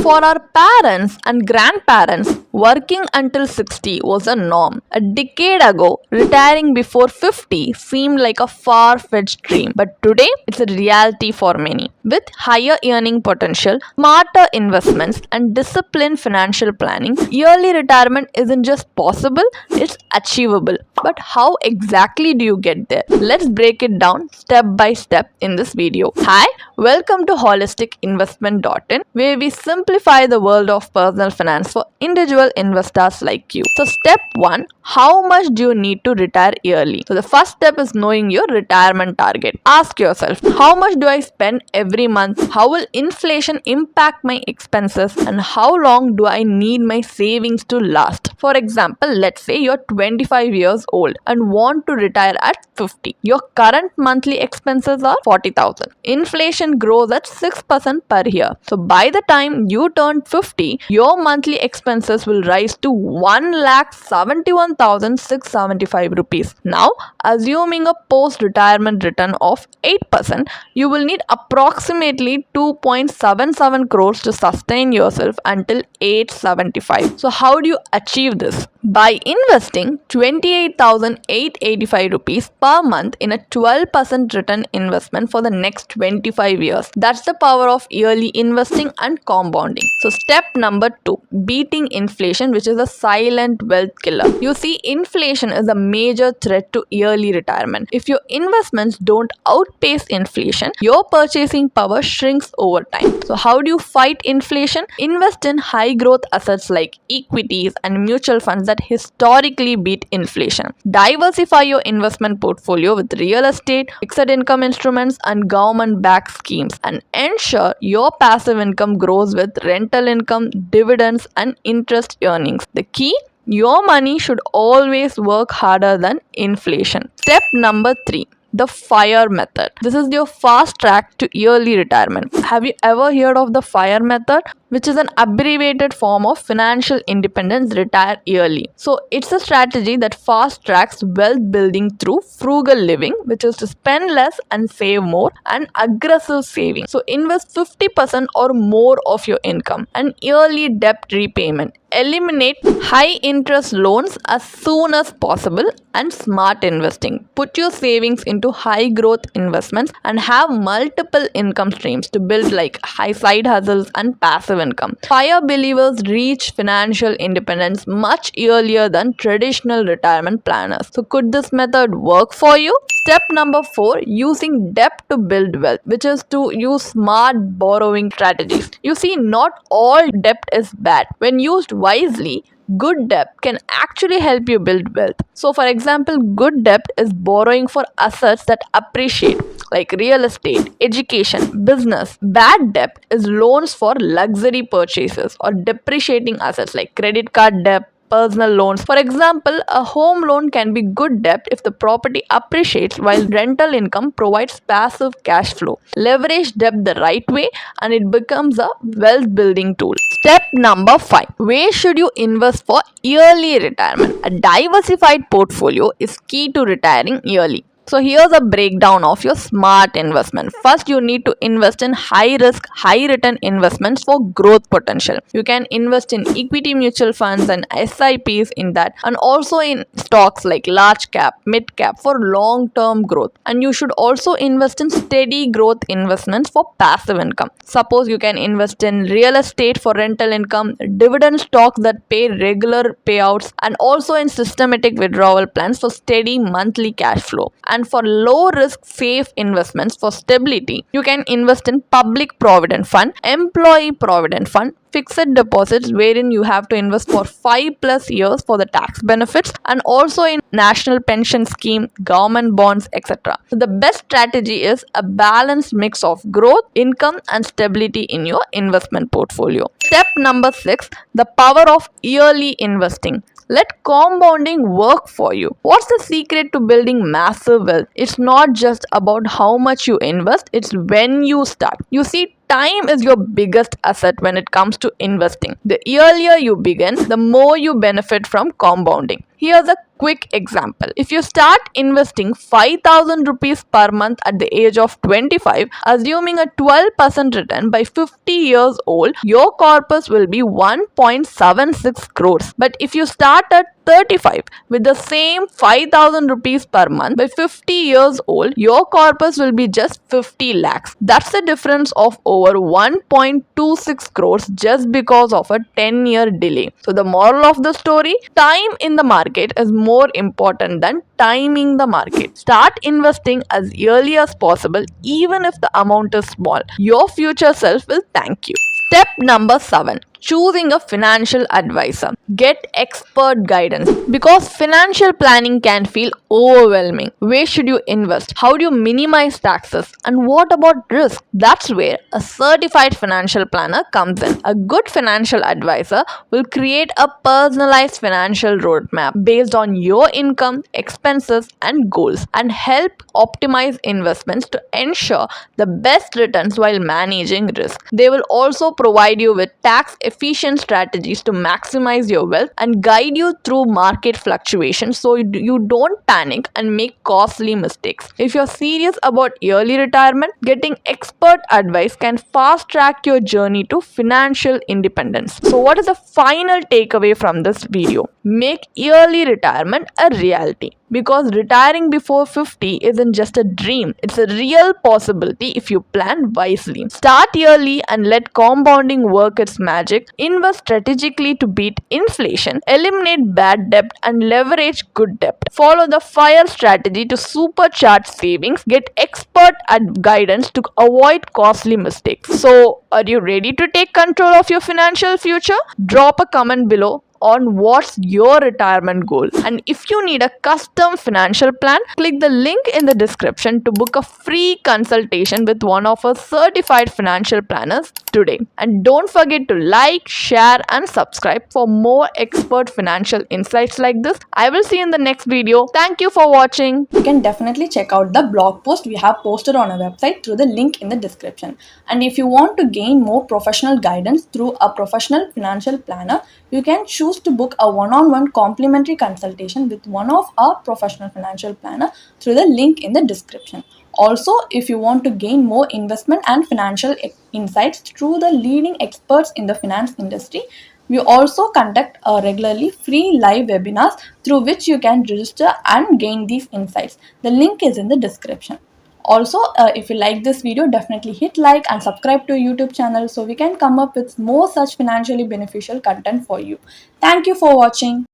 For our parents and grandparents, working until 60 was a norm. A decade ago, retiring before 50 seemed like a far-fetched dream, but today it's a reality for many. With higher earning potential, smarter investments, and disciplined financial planning, early retirement isn't just possible, it's achievable. But how exactly do you get there? Let's break it down step by step in this video. Hi, welcome to holisticinvestment.in, where we simplify the world of personal finance for individual investors like you. So step 1, how much do you need to retire early? So the first step is knowing your retirement target. Ask yourself, how much do I spend every month? How will inflation impact my expenses? And how long do I need my savings to last? For example, let's say you're 25 years old and want to retire at 50. Your current monthly expenses are 40,000. Inflation grows at 6% per year. So by the time you turn 50, your monthly expenses will rise to 1,71,675 rupees. Now, assuming a post-retirement return of 8%, you will need approximately 2.77 crores to sustain yourself until age 75. So how do you achieve this? By investing 28,885 rupees per month in a 12% return investment for the next 25 years. That's the power of yearly investing and compounding. So step number 2, beating inflation, which is a silent wealth killer. You see, inflation is a major threat to early retirement. If your investments don't outpace inflation, your purchasing power shrinks over time. So how do you fight inflation? Invest in high growth assets like equities and mutual funds that historically beat inflation. Diversify your investment portfolio with real estate, fixed income instruments, and government-backed schemes, and ensure your passive income grows with rental income, dividends, and interest earnings. The key: your money should always work harder than inflation. Step number 3, the FIRE method. This is your fast track to early retirement. Have you ever heard of the FIRE method? Which is an abbreviated form of financial independence, retire early. So it's a strategy that fast tracks wealth building through frugal living, which is to spend less and save more, and aggressive saving. So invest 50% or more of your income, and early debt repayment. Eliminate high interest loans as soon as possible, and smart investing. Put your savings into high growth investments and have multiple income streams to build like high side hustles and passive income. FIRE believers reach financial independence much earlier than traditional retirement planners. So could this method work for you? Step number 4, using debt to build wealth, which is to use smart borrowing strategies. You see, not all debt is bad. When used wisely, good debt can actually help you build wealth. So for example, good debt is borrowing for assets that appreciate, like real estate, education, business. Bad debt is loans for luxury purchases or depreciating assets like credit card debt, personal loans. For example, a home loan can be good debt if the property appreciates while rental income provides passive cash flow. Leverage debt the right way and it becomes a wealth building tool. Step number 5, where should you invest for early retirement? A diversified portfolio is key to retiring early. So here's a breakdown of your smart investment. First, you need to invest in high risk, high return investments for growth potential. You can invest in equity mutual funds and SIPs in that, and also in stocks like large cap, mid cap for long term growth. And you should also invest in steady growth investments for passive income. Suppose you can invest in real estate for rental income, dividend stocks that pay regular payouts, and also in systematic withdrawal plans for steady monthly cash flow. And for low risk safe investments for stability, you can invest in public provident fund, employee provident fund, fixed deposits wherein you have to invest for 5+ years for the tax benefits, and also in national pension scheme, government bonds, etc. So the best strategy is a balanced mix of growth, income, and stability in your investment portfolio. Step number 6, the power of yearly investing. Let compounding work for you. What's the secret to building massive wealth? It's not just about how much you invest, it's when you start. You see, time is your biggest asset when it comes to investing. The earlier you begin, the more you benefit from compounding. Here's a quick example. If you start investing 5,000 rupees per month at the age of 25, assuming a 12% return by 50 years old, your corpus will be 1.76 crores. But if you start at 35 with the same 5,000 rupees per month by 50 years old, your corpus will be just 50 lakhs. That's the difference of over 1.26 crores just because of a 10-year delay. So the moral of the story, time in the market is more important than timing the market. Start investing as early as possible, even if the amount is small. Your future self will thank you. Step number 7, choosing a financial advisor. Get expert guidance because financial planning can feel overwhelming. Where should you invest? How do you minimize taxes? And what about risk? That's where a certified financial planner comes in. A good financial advisor will create a personalized financial roadmap based on your income, expenses, and goals and help optimize investments to ensure the best returns while managing risk. They will also provide you with tax efficient strategies to maximize your wealth and guide you through market fluctuations so you don't panic and make costly mistakes. If you're serious about early retirement, getting expert advice can fast track your journey to financial independence. So, what is the final takeaway from this video? Make early retirement a reality. Because retiring before 50 isn't just a dream, it's a real possibility if you plan wisely. Start early and let compounding work its magic. Invest strategically to beat inflation, eliminate bad debt, and leverage good debt. Follow the FIRE strategy to supercharge savings. Get expert guidance to avoid costly mistakes. So, are you ready to take control of your financial future? Drop a comment below on what's your retirement goal. And if you need a custom financial plan, click the link in the description to book a free consultation with one of our certified financial planners today. And don't forget to like, share, and subscribe for more expert financial insights like this. I will see you in the next video. Thank you for watching. You can definitely check out the blog post we have posted on our website through the link in the description. And if you want to gain more professional guidance through a professional financial planner, you can choose to book a one-on-one complimentary consultation with one of our professional financial planner through the link in the description. Also, if you want to gain more investment and financial insights through the leading experts in the finance industry, we also conduct regularly free live webinars through which you can register and gain these insights. The link is in the description. Also, if you like this video, definitely hit like and subscribe to our YouTube channel so we can come up with more such financially beneficial content for you. Thank you for watching.